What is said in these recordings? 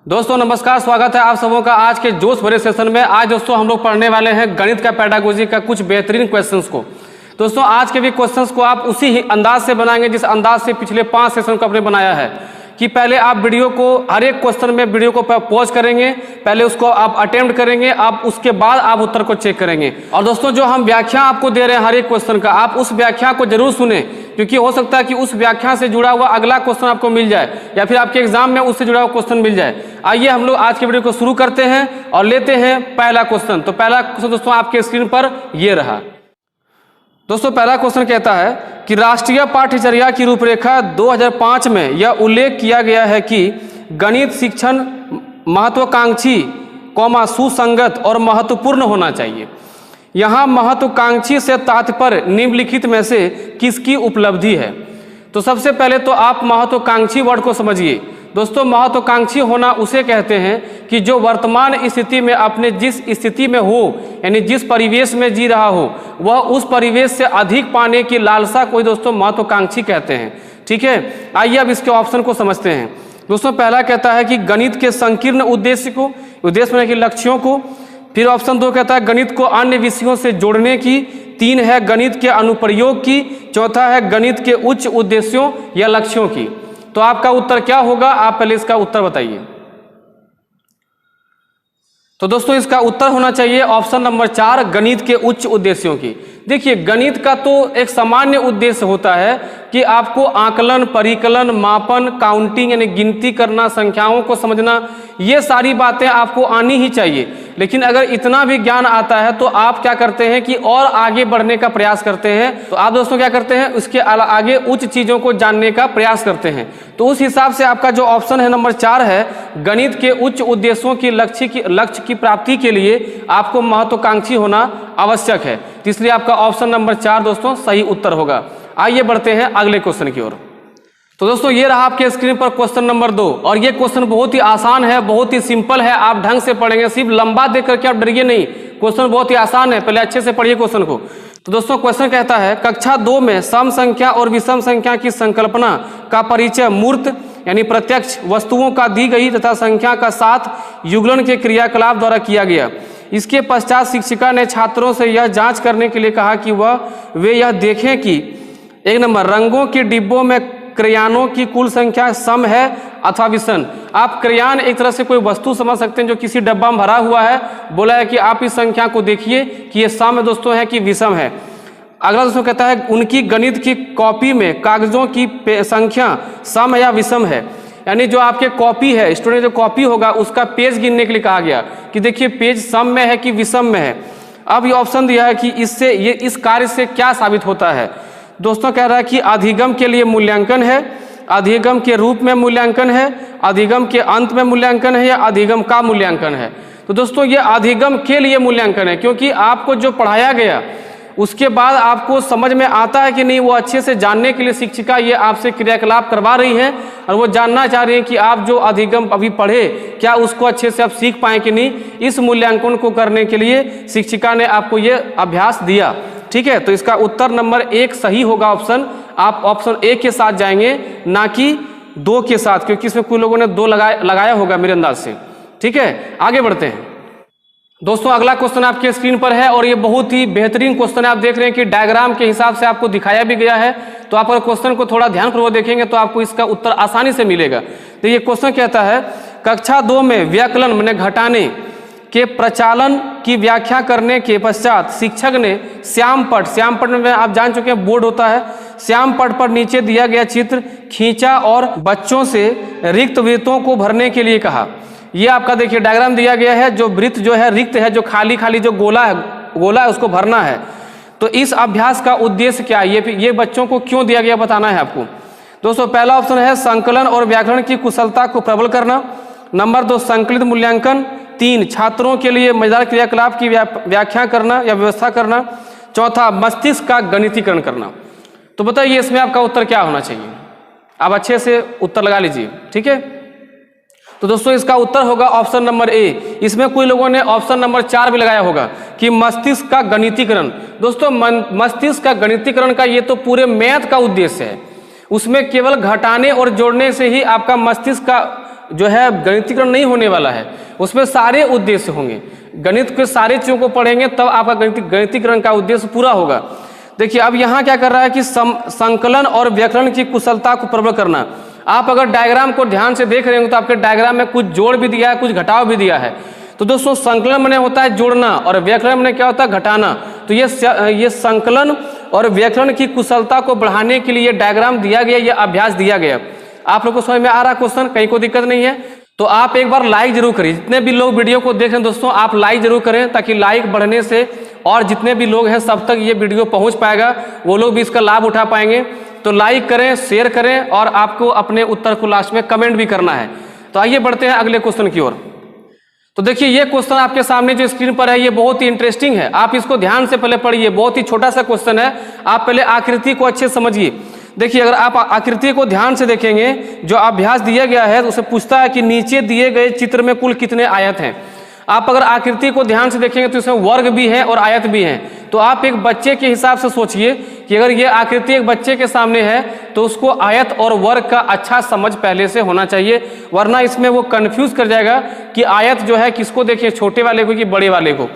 दोस्तों नमस्कार, स्वागत है आप सबों का आज के जोश भरे सेशन में। आज दोस्तों हम लोग पढ़ने वाले हैं गणित का पेडागोजी का कुछ बेहतरीन क्वेश्चंस को। दोस्तों आज के भी क्वेश्चंस को आप उसी ही अंदाज से बनाएंगे जिस अंदाज से पिछले 5 सेशन को आपने बनाया है कि पहले आप वीडियो को हर एक क्वेश्चन में वीडियो को पॉज करेंगे, पहले उसको आप अटेम्प्ट करेंगे, आप उसके बाद आप उत्तर को चेक करेंगे। और दोस्तों जो हम व्याख्या आपको दे रहे हैं हर एक क्वेश्चन का, आप उस व्याख्या को जरूर सुने, क्योंकि हो सकता है कि उस व्याख्या से जुड़ा हुआ अगला क्वेश्चन आपको मिल जाए या फिर आपके एग्जाम में उससे जुड़ा हुआ क्वेश्चन मिल जाए। आइए हम लोग आज के वीडियो को शुरू करते हैं और लेते हैं पहला क्वेश्चन। तो पहला क्वेश्चन दोस्तों आपके स्क्रीन पर ये रहा। दोस्तों पहला क्वेश्चन कहता है कि राष्ट्रीय पाठ्यचर्या की रूपरेखा 2005 में यह उल्लेख किया गया है कि गणित शिक्षण महत्वाकांक्षी, सुसंगत और महत्वपूर्ण होना चाहिए। यहाँ महत्वाकांक्षी से तात्पर्य निम्नलिखित में से किसकी उपलब्धि है? तो सबसे पहले तो आप महत्वाकांक्षी वर्ड को समझिए। दोस्तों महत्वाकांक्षी होना उसे कहते हैं कि जो वर्तमान स्थिति में अपने जिस स्थिति में हो, यानी जिस परिवेश में जी रहा हो, वह उस परिवेश से अधिक पाने की लालसा को दोस्तों महत्वाकांक्षी कहते हैं। ठीक है, आइए अब इसके ऑप्शन को समझते हैं। दोस्तों पहला कहता है कि गणित के संकीर्ण उद्देश्य को, उद्देश्य में कि लक्ष्यों को। फिर ऑप्शन 2 कहता है गणित को अन्य विषयों से जोड़ने की। 3 है गणित के अनुप्रयोग की। चौथा है गणित के उच्च उद्देश्यों या लक्ष्यों की। तो आपका उत्तर क्या होगा, आप पहले इसका उत्तर बताइए। तो दोस्तों इसका उत्तर होना चाहिए ऑप्शन नंबर 4, गणित के उच्च उद्देश्यों की। देखिए गणित का तो एक सामान्य उद्देश्य होता है कि आपको आकलन, परिकलन, मापन, काउंटिंग यानी गिनती करना, संख्याओं को समझना, ये सारी बातें आपको आनी ही चाहिए। लेकिन अगर इतना भी ज्ञान आता है तो आप क्या करते हैं कि और आगे बढ़ने का प्रयास करते हैं। तो आप दोस्तों क्या करते हैं, उसके आगे उच्च चीज़ों को जानने का प्रयास करते हैं। तो उस हिसाब से आपका जो ऑप्शन है नंबर 4 है, गणित के उच्च उद्देश्यों की लक्ष्य की प्राप्ति के लिए आपको महत्वाकांक्षी होना आवश्यक है। तो इसलिए आपका ऑप्शन नंबर 4 दोस्तों सही उत्तर होगा। आइए बढ़ते हैं अगले क्वेश्चन की ओर। तो दोस्तों ये रहा आपके स्क्रीन पर क्वेश्चन नंबर 2, और ये क्वेश्चन बहुत ही आसान है, बहुत ही सिंपल है। आप ढंग से पढ़ेंगे, सिर्फ लंबा देख करके आप डरिए नहीं। क्वेश्चन बहुत ही आसान है, पहले अच्छे से पढ़िए क्वेश्चन को। तो दोस्तों क्वेश्चन कहता है कक्षा 2 में सम संख्या और विषम संख्या की संकल्पना का परिचय मूर्त यानी प्रत्यक्ष वस्तुओं का दी गई तथा संख्या का साथ युगलन के क्रियाकलाप द्वारा किया गया। इसके पश्चात शिक्षिका ने छात्रों से यह जांच करने के लिए कहा कि वे यह देखें कि 1 नंबर रंगों के डिब्बों में क्रेयानों की कुल संख्या सम है अथवा विषम। आप क्रेयान एक तरह से कोई वस्तु समझ सकते हैं जो किसी डब्बा में भरा हुआ है। बोला है कि आप इस संख्या को देखिए कि ये सम दोस्तों है कि विषम है। अगला दोस्तों कहता है उनकी गणित की कॉपी में कागजों की संख्या सम या विषम है। यानी जो आपके कॉपी है, स्टूडेंट जो कॉपी होगा उसका पेज गिनने के लिए कहा गया कि देखिए पेज सम में है कि विषम में है। अब ये ऑप्शन दिया है कि इससे इस कार्य से क्या साबित होता है। दोस्तों कह रहा है कि अधिगम के लिए मूल्यांकन है, अधिगम के रूप में मूल्यांकन है, अधिगम के अंत में मूल्यांकन है या अधिगम का मूल्यांकन है। तो दोस्तों ये अधिगम के लिए मूल्यांकन है, क्योंकि आपको जो पढ़ाया गया उसके बाद आपको समझ में आता है कि नहीं, वो अच्छे से जानने के लिए शिक्षिका ये आपसे क्रियाकलाप करवा रही है और वो जानना चाह रही है कि आप जो अधिगम अभी पढ़े क्या उसको अच्छे से आप सीख पाए कि नहीं। इस मूल्यांकन को करने के लिए शिक्षिका ने आपको ये अभ्यास दिया। ठीक है, तो इसका उत्तर नंबर 1 सही होगा ऑप्शन। आप ऑप्शन 1 के साथ जाएंगे, ना कि 2 के साथ, क्योंकि इसमें कुछ लोगों ने 2 लगाया होगा मेरे अंदाज से। ठीक है, आगे बढ़ते हैं। दोस्तों अगला क्वेश्चन आपके स्क्रीन पर है और ये बहुत ही बेहतरीन क्वेश्चन है। आप देख रहे हैं कि डायग्राम के हिसाब से आपको दिखाया भी गया है। तो आप अगर क्वेश्चन को थोड़ा ध्यानपूर्वक देखेंगे तो आपको इसका उत्तर आसानी से मिलेगा। तो ये क्वेश्चन कहता है कक्षा 2 में व्यकलन माने घटाने के प्रचालन की व्याख्या करने के पश्चात शिक्षक ने श्यामपट में आप जान चुके हैं बोर्ड होता है, श्यामपट पर नीचे दिया गया चित्र खींचा और बच्चों से रिक्त वृत्तों को भरने के लिए कहा। ये आपका देखिए डायग्राम दिया गया है, जो वृत्त जो है रिक्त है, जो खाली जो गोला है उसको भरना है। तो इस अभ्यास का उद्देश्य क्या है, ये बच्चों को क्यों दिया गया बताना है आपको। दोस्तों पहला ऑप्शन है संकलन और व्याकरण की कुशलता को प्रबल करना। नंबर 2 संकलित मूल्यांकन। 3 छात्रों के लिए मजेदार क्रियाकलाप की व्याख्या करना या व्यवस्था करना। चौथा मस्तिष्क का गणितीकरण करना। तो बताइए इसमें आपका उत्तर क्या होना चाहिए, आप अच्छे से उत्तर लगा लीजिए। ठीक है, तो दोस्तों इसका उत्तर होगा ऑप्शन नंबर ए। इसमें कोई लोगों ने ऑप्शन नंबर 4 भी लगाया होगा कि मस्तिष्क का गणितीकरण। दोस्तों मस्तिष्क का गणितीकरण का ये तो पूरे मैथ का उद्देश्य है, उसमें केवल घटाने और जोड़ने से ही आपका मस्तिष्क का जो है गणितीकरण नहीं होने वाला है, उसमें सारे उद्देश्य होंगे। गणित के सारे चीज़ों को पढ़ेंगे तब आपका गणितीकरण का उद्देश्य पूरा होगा। देखिए अब यहाँ क्या कर रहा है कि संकलन और व्याकरण की कुशलता को प्रबल करना। आप अगर डायग्राम को ध्यान से देख रहे होंगे तो आपके डायग्राम में कुछ जोड़ भी दिया है, कुछ घटाव भी दिया है। तो दोस्तों संकलन माने होता है जोड़ना और व्याकरण माने क्या होता है घटाना। तो ये संकलन और व्याकरण की कुशलता को बढ़ाने के लिए ये डायग्राम दिया गया, ये अभ्यास दिया गया। आप लोग को समझ में आ रहा क्वेश्चन, कहीं कोई दिक्कत नहीं है? तो आप एक बार लाइक जरूर करिए। जितने भी लोग वीडियो को देख रहे हैं दोस्तों, आप लाइक जरूर करें, ताकि लाइक बढ़ने से और जितने भी लोग हैं सब तक ये वीडियो पहुंच पाएगा, वो लोग भी इसका लाभ उठा पाएंगे। तो लाइक करें, शेयर करें और आपको अपने उत्तर को लास्ट में कमेंट भी करना है। तो आइए बढ़ते हैं अगले क्वेश्चन की ओर। तो देखिए ये क्वेश्चन आपके सामने जो स्क्रीन पर है ये बहुत ही इंटरेस्टिंग है, आप इसको ध्यान से पहले पढ़िए। बहुत ही छोटा सा क्वेश्चन है, आप पहले आकृति को अच्छे समझिए। देखिए अगर आप आकृति को ध्यान से देखेंगे, जो अभ्यास दिया गया है तो उसे पूछता है कि नीचे दिए गए चित्र में कुल कितने आयत हैं। आप अगर आकृति को ध्यान से देखेंगे तो इसमें वर्ग भी है और आयत भी है। तो आप एक बच्चे के हिसाब से सोचिए कि अगर ये आकृति एक बच्चे के सामने है तो उसको आयत और वर्ग का अच्छा समझ पहले से होना चाहिए, वरना इसमें वो कंफ्यूज कर जाएगा कि आयत जो है किसको देखें, छोटे वाले को कि बड़े वाले को।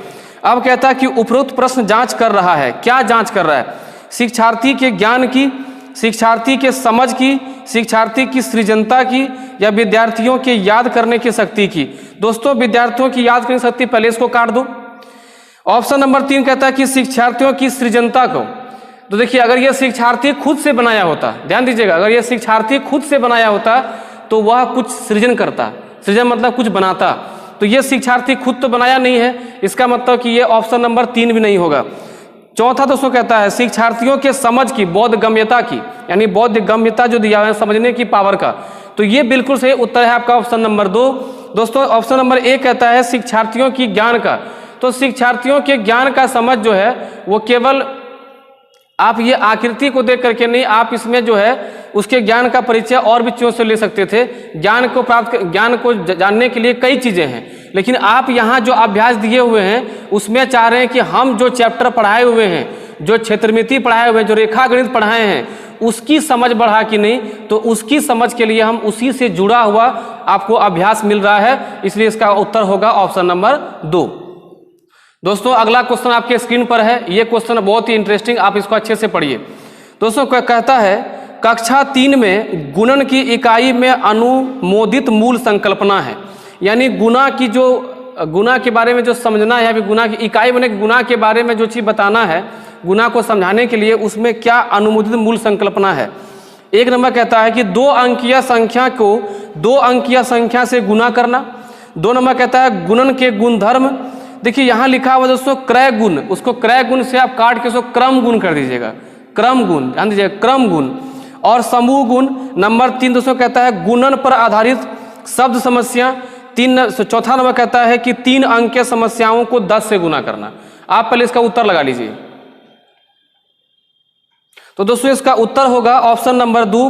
अब कहता है कि उपरोक्त प्रश्न जांच कर रहा है। क्या जांच कर रहा है? शिक्षार्थी के ज्ञान की, शिक्षार्थी के समझ की, शिक्षार्थी की सृजनता की, या विद्यार्थियों के याद करने की शक्ति की। दोस्तों विद्यार्थियों की याद करने की शक्ति, पहले इसको काट दो। ऑप्शन नंबर 3 कहता है कि शिक्षार्थियों की सृजनता को। तो देखिए अगर यह शिक्षार्थी खुद से बनाया होता, ध्यान दीजिएगा, अगर यह शिक्षार्थी खुद से बनाया होता तो वह कुछ सृजन करता। सृजन मतलब कुछ बनाता। तो यह शिक्षार्थी खुद तो बनाया नहीं है, इसका मतलब कि यह ऑप्शन नंबर 3 भी नहीं होगा। चौथा दोस्तों कहता है शिक्षार्थियों के समझ की, बौद्ध गम्यता की, यानी बौद्ध गम्यता जो दिया है समझने की पावर का। तो ये बिल्कुल सही उत्तर है आपका ऑप्शन नंबर 2। दोस्तों ऑप्शन नंबर 1 कहता है शिक्षार्थियों की ज्ञान का। तो शिक्षार्थियों के ज्ञान का समझ जो है वो केवल आप ये आकृति को देख करके नहीं, आप इसमें जो है उसके ज्ञान का परिचय और भी चीज़ों से ले सकते थे। ज्ञान को जानने के लिए कई चीज़ें हैं, लेकिन आप यहाँ जो अभ्यास दिए हुए हैं उसमें चाह रहे हैं कि हम जो चैप्टर पढ़ाए हुए हैं, जो क्षेत्रमिति पढ़ाए हुए हैं, जो रेखा गणित पढ़ाए हैं, उसकी समझ बढ़ा कि नहीं, तो उसकी समझ के लिए हम उसी से जुड़ा हुआ आपको अभ्यास मिल रहा है, इसलिए इसका उत्तर होगा ऑप्शन नंबर 2। दोस्तों अगला क्वेश्चन आपके स्क्रीन पर है, ये क्वेश्चन बहुत ही इंटरेस्टिंग, आप इसको अच्छे से पढ़िए। दोस्तों कहता है कक्षा 3 में गुणन की इकाई में अनुमोदित मूल संकल्पना है। यानी गुणा के बारे में जो समझना है, अभी गुणा की इकाई बने, गुणा के बारे में जो चीज़ बताना है, गुणा को समझाने के लिए उसमें क्या अनुमोदित मूल संकल्पना है। 1 नंबर कहता है कि 2 अंकीय संख्या को 2 अंकीय संख्या से गुणा करना। 2 नंबर कहता है गुणन के गुणधर्म। देखिए यहाँ लिखा हुआ दोस्तों क्रय गुण, उसको क्रय गुण से आप काट के उसको क्रम गुण कर दीजिएगा, क्रम गुण, ध्यान दीजिएगा क्रम गुण। और समूह गुण। नंबर 3 दोस्तों कहता है गुणन पर आधारित शब्द समस्या। 4था नंबर कहता है कि 3 अंक के समस्याओं को 10 से गुना करना। आप पहले इसका उत्तर लगा लीजिए। तो दोस्तों इसका उत्तर होगा ऑप्शन नंबर 2।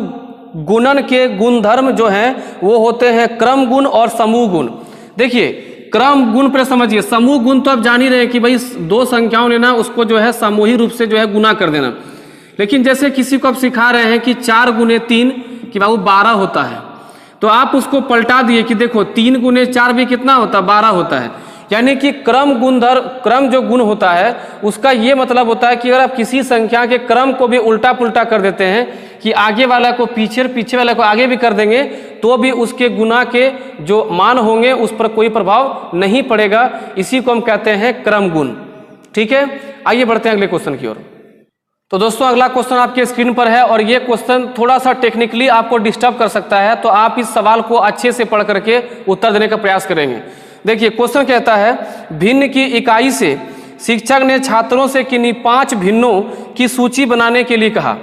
गुणन के गुणधर्म जो हैं वो होते हैं क्रम गुण और समूह गुण। देखिए क्रम गुण पर समझिए, समूह गुण तो आप जान ही रहे हैं कि भाई 2 संख्याओं लेना, उसको जो है सामूहिक रूप से जो है गुना कर देना। लेकिन जैसे किसी को आप सिखा रहे हैं कि 4 गुने 3 कि बाबू 12 होता है, तो आप उसको पलटा दिए कि देखो 3 गुने 4 भी कितना होता है, 12 होता है। यानी कि क्रम जो गुण होता है उसका ये मतलब होता है कि अगर आप किसी संख्या के क्रम को भी उल्टा पुल्टा कर देते हैं कि आगे वाला को पीछे, पीछे वाला को आगे भी कर देंगे, तो भी उसके गुना के जो मान होंगे उस पर कोई प्रभाव नहीं पड़ेगा। इसी को हम कहते हैं क्रम गुण। ठीक है, आइए बढ़ते हैं अगले क्वेश्चन की ओर। तो दोस्तों अगला क्वेश्चन आपके स्क्रीन पर है और ये क्वेश्चन थोड़ा सा टेक्निकली आपको डिस्टर्ब कर सकता है, तो आप इस सवाल को अच्छे से पढ़ करके उत्तर देने का प्रयास करेंगे। देखिए क्वेश्चन कहता है भिन्न की इकाई से शिक्षक ने छात्रों से किन्हीं 5 भिन्नों की सूची बनाने के लिए कहा।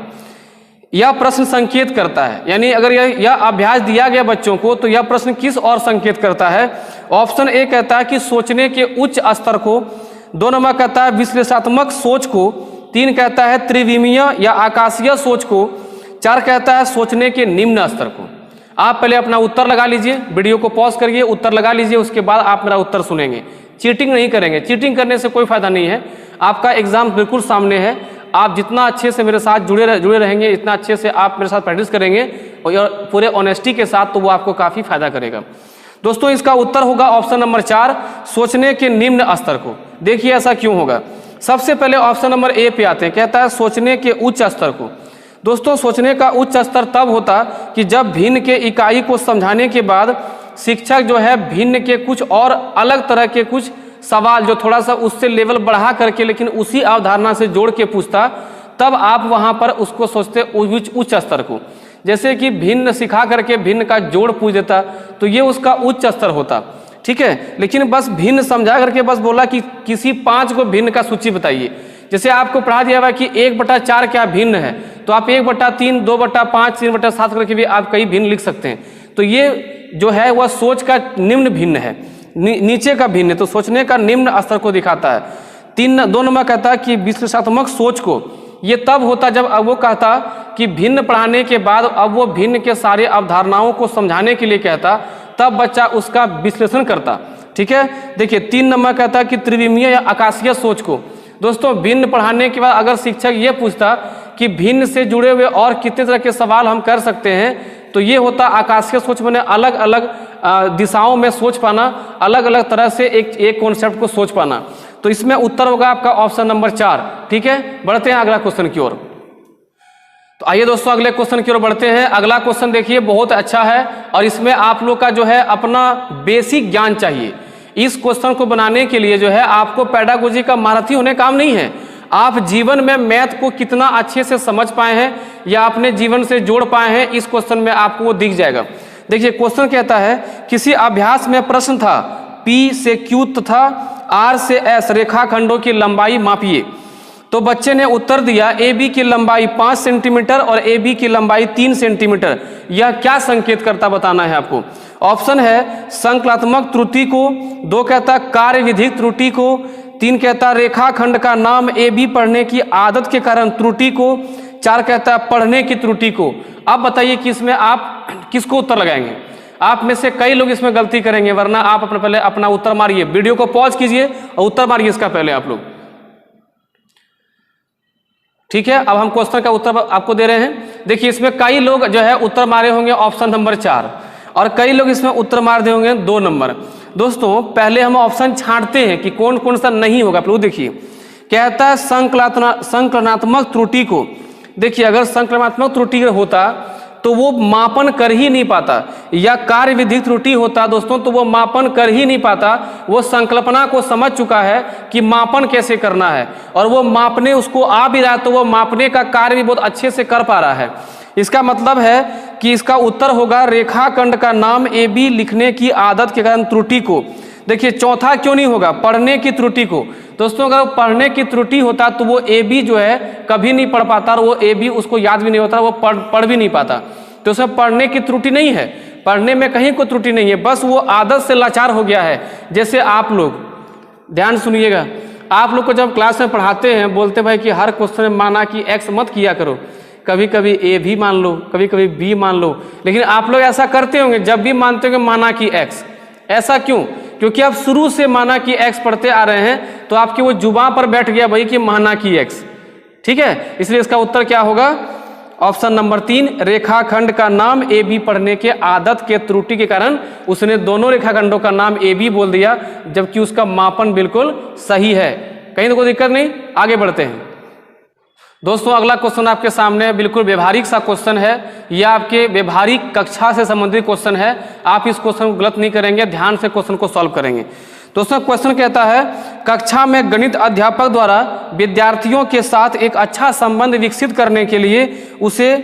यह प्रश्न संकेत करता है, यानी अगर यह अभ्यास दिया गया बच्चों को तो यह प्रश्न किस और संकेत करता है। ऑप्शन ए कहता है कि सोचने के उच्च स्तर को। 2 नंबर कहता है विश्लेषणात्मक सोच को। 3 कहता है त्रिविमीय या आकाशीय सोच को। 4 कहता है सोचने के निम्न स्तर को। आप पहले अपना उत्तर लगा लीजिए, वीडियो को पॉज करिए, उत्तर लगा लीजिए, उसके बाद आप मेरा उत्तर सुनेंगे। चीटिंग नहीं करेंगे, चीटिंग करने से कोई फायदा नहीं है। आपका एग्जाम बिल्कुल सामने है, आप जितना अच्छे से मेरे साथ जुड़े रहेंगे, इतना अच्छे से आप मेरे साथ प्रैक्टिस करेंगे और पूरे ऑनेस्टी के साथ, तो वो आपको काफ़ी फायदा करेगा। दोस्तों इसका उत्तर होगा ऑप्शन नंबर 4, सोचने के निम्न स्तर को। देखिए ऐसा क्यों होगा। सबसे पहले ऑप्शन नंबर ए पे आते हैं, कहता है सोचने के उच्च स्तर को। दोस्तों सोचने का उच्च स्तर तब होता कि जब भिन्न के इकाई को समझाने के बाद शिक्षक जो है भिन्न के कुछ और अलग तरह के कुछ सवाल जो थोड़ा सा उससे लेवल बढ़ा करके लेकिन उसी अवधारणा से जोड़ के पूछता, तब आप वहाँ पर उसको सोचते उच्च स्तर को। जैसे कि भिन्न सिखा करके भिन्न का जोड़ पूछ देता, तो ये उसका उच्च स्तर होता, ठीक है। लेकिन बस भिन्न समझा करके बस बोला कि किसी 5 को भिन्न का सूची बताइए। जैसे आपको पढ़ा दिया हुआ कि 1/4 क्या भिन्न है, तो आप 1/3, 2/5, 3/7 करके भी आप कई भिन्न लिख सकते हैं। तो ये जो है वह सोच का निम्न भिन्न है, नीचे का भिन्न है, तो सोचने का निम्न स्तर को दिखाता है। 2 नंबर कहता है कि विश्लेषणात्मक सोच को, ये तब होता जब अब वो कहता कि भिन्न पढ़ाने के बाद अब वो भिन्न के सारे अवधारणाओं को समझाने के लिए कहता, तब बच्चा उसका विश्लेषण करता, ठीक है। देखिए 3 नंबर कहता है कि त्रिविमीय या आकाशीय सोच को। दोस्तों भिन्न पढ़ाने के बाद अगर शिक्षक ये पूछता कि भिन्न से जुड़े हुए और कितने तरह के सवाल हम कर सकते हैं, तो ये होता आकाशीय सोच, मैंने अलग अलग दिशाओं में सोच पाना, अलग अलग तरह से एक कॉन्सेप्ट को सोच पाना। तो इसमें उत्तर होगा आपका ऑप्शन नंबर 4, ठीक है। बढ़ते हैं अगला क्वेश्चन की ओर। तो आइए दोस्तों अगले क्वेश्चन की ओर बढ़ते हैं। अगला क्वेश्चन देखिए बहुत अच्छा है और इसमें आप लोग का जो है अपना बेसिक ज्ञान चाहिए। इस क्वेश्चन को बनाने के लिए जो है आपको पेडागोजी का महारथी होने काम नहीं है, आप जीवन में मैथ को कितना अच्छे से समझ पाए हैं या अपने जीवन से जोड़ पाए हैं, इस क्वेश्चन में आपको वो दिख जाएगा। देखिए क्वेश्चन कहता है किसी अभ्यास में प्रश्न था P से Q तथा R से S रेखाखंडों की लंबाई मापिए। तो बच्चे ने उत्तर दिया AB की लंबाई 5 सेंटीमीटर और AB की लंबाई 3 सेंटीमीटर। यह क्या संकेत करता बताना है आपको। ऑप्शन है संकलात्मक त्रुटि को, 2 कहता कार्य विधिक त्रुटि को, 3 कहता रेखाखंड का नाम AB पढ़ने की आदत के कारण त्रुटि को, 4 कहता पढ़ने की त्रुटि को। अब बताइए कि इसमें आप किसको उत्तर लगाएंगे। आप में से कई लोग इसमें गलती करेंगे, वरना आप पहले अपना उत्तर मारिए, वीडियो को पॉज कीजिए और उत्तर मारिए इसका पहले आप लोग, ठीक है। अब हम क्वेश्चन का उत्तर आपको दे रहे हैं। देखिए इसमें कई लोग जो है उत्तर मारे होंगे ऑप्शन नंबर 4 और कई लोग इसमें उत्तर मार दे होंगे 2 नंबर। दोस्तों पहले हम ऑप्शन छांटते हैं कि कौन कौन सा नहीं होगा। फिर देखिए कहता है संकलनात्मक त्रुटि को। देखिए अगर संकलनात्मक त्रुटि होता तो वो मापन कर ही नहीं पाता, या कार्य विधिक त्रुटि होता दोस्तों तो वो मापन कर ही नहीं पाता। वो संकल्पना को समझ चुका है कि मापन कैसे करना है और वो मापने उसको आ भी रहा है, तो वो मापने का कार्य भी बहुत अच्छे से कर पा रहा है। इसका मतलब है कि इसका उत्तर होगा रेखाखंड का नाम AB लिखने की आदत के कारण त्रुटि को। देखिए चौथा क्यों नहीं होगा, पढ़ने की त्रुटि को। दोस्तों अगर पढ़ने की त्रुटि होता तो वो AB जो है कभी नहीं पढ़ पाता और वो AB उसको याद भी नहीं होता, वो पढ़ भी नहीं पाता। तो उसमें पढ़ने की त्रुटि नहीं है, पढ़ने में कहीं कोई त्रुटि नहीं है, बस वो आदत से लाचार हो गया है। जैसे आप लोग ध्यान सुनिएगा, आप लोग को जब क्लास में पढ़ाते हैं बोलते भाई कि हर क्वेश्चन में माना कि X मत किया करो, कभी कभी A भी मान लो, कभी कभी B मान लो, लेकिन आप लोग ऐसा करते होंगे जब भी मानते होंगे माना कि X। ऐसा क्यों? क्योंकि आप शुरू से माना कि X पढ़ते आ रहे हैं, तो आपकी वो जुबान पर बैठ गया भाई कि माना कि X, ठीक है। इसलिए इसका उत्तर क्या होगा, ऑप्शन नंबर 3 रेखाखंड का नाम AB पढ़ने के आदत के त्रुटि के कारण उसने दोनों रेखाखंडों का नाम AB बोल दिया, जबकि उसका मापन बिल्कुल सही है। कहीं तो कोई दिक्कत नहीं। आगे बढ़ते हैं दोस्तों। अगला क्वेश्चन आपके सामने बिल्कुल व्यवहारिक सा क्वेश्चन है, यह आपके व्यवहारिक कक्षा से संबंधित क्वेश्चन है। आप इस क्वेश्चन को गलत नहीं करेंगे, ध्यान से क्वेश्चन को सॉल्व करेंगे। दोस्तों क्वेश्चन कहता है कक्षा में गणित अध्यापक द्वारा विद्यार्थियों के साथ एक अच्छा संबंध विकसित करने के लिए उसे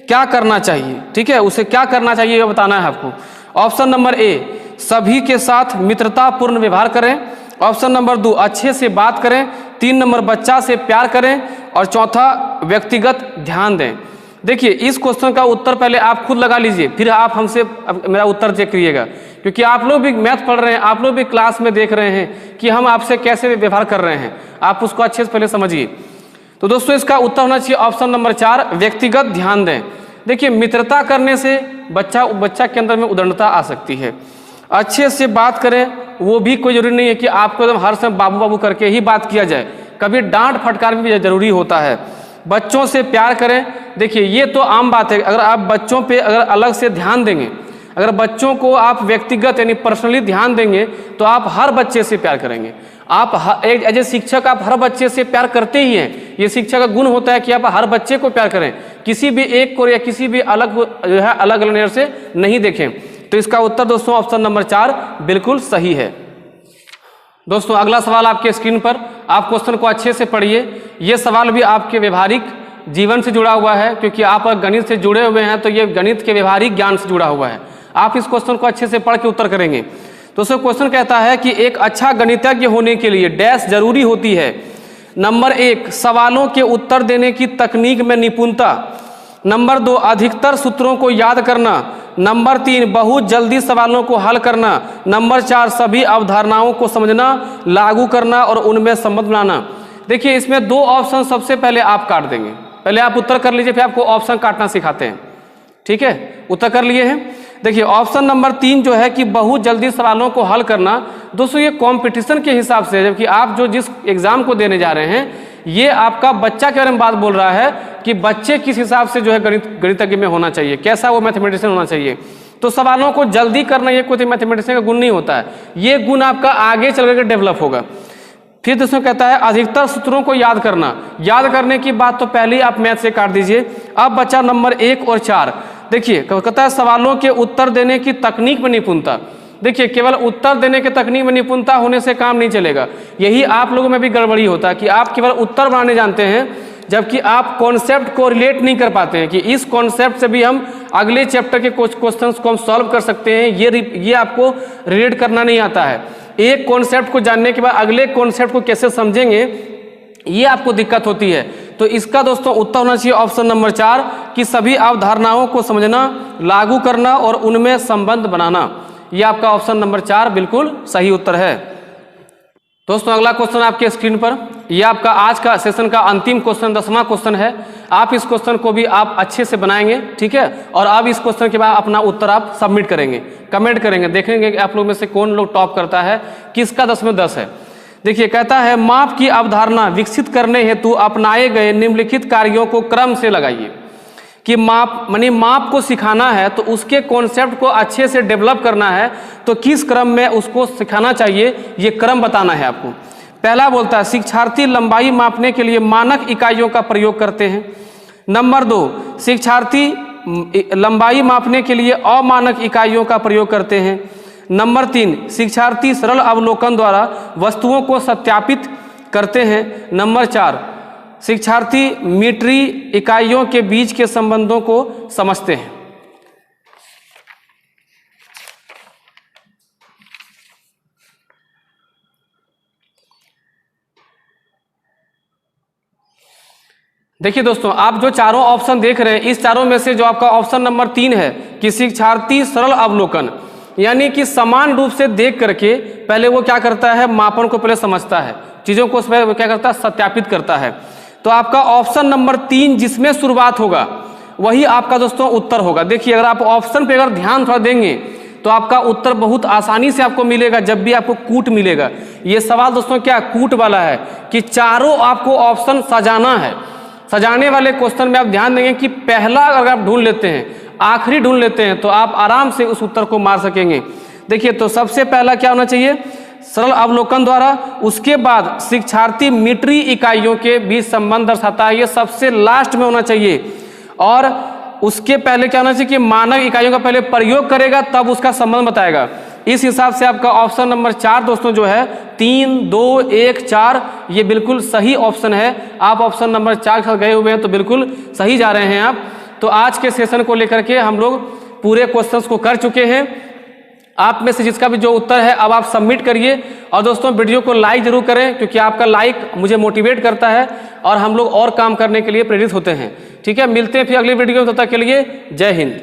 क्या करना चाहिए, ठीक है, उसे क्या करना चाहिए यह बताना है आपको। ऑप्शन नंबर A सभी के साथ मित्रतापूर्ण व्यवहार करें, ऑप्शन नंबर 2 अच्छे से बात करें, 3 नंबर बच्चा से प्यार करें और चौथा व्यक्तिगत ध्यान दें। देखिए इस क्वेश्चन का उत्तर पहले आप खुद लगा लीजिए, फिर आप हमसे मेरा उत्तर चेक करिएगा, क्योंकि आप लोग भी मैथ पढ़ रहे हैं, आप लोग भी क्लास में देख रहे हैं कि हम आपसे कैसे व्यवहार कर रहे हैं, आप उसको अच्छे से पहले समझिए। तो दोस्तों इसका उत्तर होना चाहिए ऑप्शन नंबर 4 व्यक्तिगत ध्यान दें। देखिए मित्रता करने से बच्चा के अंदर में उदारता आ सकती है। अच्छे से बात करें, वो भी कोई जरूरी नहीं है कि आपको एकदम हर समय बाबू बाबू करके ही बात किया जाए, कभी डांट फटकार भी जरूरी होता है। बच्चों से प्यार करें। देखिए ये तो आम बात है, अगर आप बच्चों पे अगर अलग से ध्यान देंगे, अगर बच्चों को आप व्यक्तिगत यानी पर्सनली ध्यान देंगे तो आप हर बच्चे से प्यार करेंगे। आप एक एज ए शिक्षक आप हर बच्चे से प्यार करते ही हैं। ये शिक्षक का गुण होता है कि आप हर बच्चे को प्यार करें, किसी भी एक को या किसी भी अलग जो है अलग नज़र से नहीं देखें। तो इसका उत्तर दोस्तों ऑप्शन नंबर 4 बिल्कुल सही है। दोस्तों अगला सवाल आपके स्क्रीन पर, आप क्वेश्चन को अच्छे से पढ़िए। ये सवाल भी आपके व्यवहारिक जीवन से जुड़ा हुआ है, क्योंकि आप गणित से जुड़े हुए हैं तो ये गणित के व्यवहारिक ज्ञान से जुड़ा हुआ है। आप इस क्वेश्चन को अच्छे से पढ़ के उत्तर करेंगे। दोस्तों क्वेश्चन कहता है कि एक अच्छा गणितज्ञ होने के लिए डैश जरूरी होती है। नंबर 1 सवालों के उत्तर देने की तकनीक में निपुणता। नंबर 2 अधिकतर सूत्रों को याद करना। नंबर 3 बहुत जल्दी सवालों को हल करना। नंबर 4 सभी अवधारणाओं को समझना, लागू करना और उनमें संबंध बनाना। देखिए इसमें 2 ऑप्शन सबसे पहले आप काट देंगे। पहले आप उत्तर कर लीजिए, फिर आपको ऑप्शन काटना सिखाते हैं। ठीक है, उत्तर कर लिए हैं। देखिए ऑप्शन नंबर 3 जो है कि बहुत जल्दी सवालों को हल करना। दोस्तों ये कंपटीशन के हिसाब से, जबकि आप जो जिस एग्जाम को देने जा रहे हैं ये आपका बच्चा के बारे में बात बोल रहा है कि बच्चे किस हिसाब से जो है गणितज्ञ में होना चाहिए, कैसा वो मैथमेटिशियन होना चाहिए। तो सवालों को जल्दी करना ये कोई मैथमेटिशियन का गुण नहीं होता है, ये गुण आपका आगे चल कर डेवलप होगा। फिर दोस्तों कहता है अधिकतर सूत्रों को याद करना। याद करने की बात तो पहले ही आप मैथ से काट दीजिए। अब बचा नंबर 1 और 4। देखिए कहता है सवालों के उत्तर देने की तकनीक में निपुणता। देखिए केवल उत्तर देने के तकनीक में निपुणता होने से काम नहीं चलेगा। यही आप लोगों में भी गड़बड़ी होता है कि आप केवल उत्तर बनाने जानते हैं, जबकि आप कॉन्सेप्ट को रिलेट नहीं कर पाते हैं कि इस कॉन्सेप्ट से भी हम अगले चैप्टर के कुछ क्वेश्चंस को हम सॉल्व कर सकते हैं। ये आपको रिलेट करना नहीं आता है। एक कॉन्सेप्ट को जानने के बाद अगले कॉन्सेप्ट को कैसे समझेंगे ये आपको दिक्कत होती है। तो इसका दोस्तों उत्तर होना चाहिए ऑप्शन नंबर 4 कि सभी अवधारणाओं को समझना, लागू करना और उनमें संबंध बनाना। यह आपका ऑप्शन नंबर 4 बिल्कुल सही उत्तर है। दोस्तों अगला क्वेश्चन आपके स्क्रीन पर, यह आपका आज का सेशन का अंतिम क्वेश्चन 10वां क्वेश्चन है। आप इस क्वेश्चन को भी आप अच्छे से बनाएंगे, ठीक है, और अब इस क्वेश्चन के बाद अपना उत्तर आप सबमिट करेंगे, कमेंट करेंगे, देखेंगे कि आप लोग में से कौन लोग टॉप करता है, किसका 10 में 10 है। देखिए कहता है माप की अवधारणा विकसित करने हेतु अपनाए गए निम्नलिखित कार्यों को क्रम से लगाइए। कि माप को सिखाना है तो उसके कॉन्सेप्ट को अच्छे से डेवलप करना है तो किस क्रम में उसको सिखाना चाहिए, ये क्रम बताना है आपको। पहला बोलता है शिक्षार्थी लंबाई मापने के लिए मानक इकाइयों का प्रयोग करते हैं। नंबर 2 शिक्षार्थी लंबाई मापने के लिए अमानक इकाइयों का प्रयोग करते हैं। नंबर 3 शिक्षार्थी सरल अवलोकन द्वारा वस्तुओं को सत्यापित करते हैं। नंबर 4 शिक्षार्थी मीटरी इकाइयों के बीच के संबंधों को समझते हैं। देखिए दोस्तों आप जो चारों ऑप्शन देख रहे हैं, इस चारों में से जो आपका ऑप्शन नंबर 3 है कि शिक्षार्थी सरल अवलोकन, यानी कि समान रूप से देख करके पहले वो क्या करता है, मापन को पहले समझता है, चीजों को उसमें क्या करता है, सत्यापित करता है। तो आपका ऑप्शन नंबर 3 जिसमें शुरुआत होगा वही आपका दोस्तों उत्तर होगा। देखिए अगर आप ऑप्शन पे अगर ध्यान थोड़ा देंगे तो आपका उत्तर बहुत आसानी से आपको मिलेगा। जब भी आपको कूट मिलेगा, ये सवाल दोस्तों क्या कूट वाला है कि चारों आपको ऑप्शन सजाना है। सजाने वाले क्वेश्चन में आप ध्यान देंगे कि पहला अगर आप ढूंढ लेते हैं, आखिरी ढूंढ लेते हैं तो आप आराम से उस उत्तर को मार सकेंगे। देखिए तो सबसे पहला क्या होना चाहिए, सरल अवलोकन द्वारा, उसके बाद शिक्षार्थी मीटरी इकाइयों के बीच संबंध दर्शाता है, ये सबसे लास्ट में होना चाहिए। और उसके पहले क्या होना चाहिए कि मानक इकाइयों का पहले प्रयोग करेगा तब उसका संबंध बताएगा। इस हिसाब से आपका ऑप्शन नंबर 4 दोस्तों जो है 3, 2, 1, 4 ये बिल्कुल सही ऑप्शन है। आप ऑप्शन नंबर 4 के साथ गए हुए हैं तो बिल्कुल सही जा रहे हैं आप। तो आज के सेशन को लेकर के हम लोग पूरे क्वेश्चंस को कर चुके हैं। आप में से जिसका भी जो उत्तर है अब आप सबमिट करिए। और दोस्तों वीडियो को लाइक जरूर करें, क्योंकि आपका लाइक मुझे मोटिवेट करता है और हम लोग और काम करने के लिए प्रेरित होते हैं। ठीक है, मिलते हैं फिर अगली वीडियो में, तब तक के लिए जय हिंद।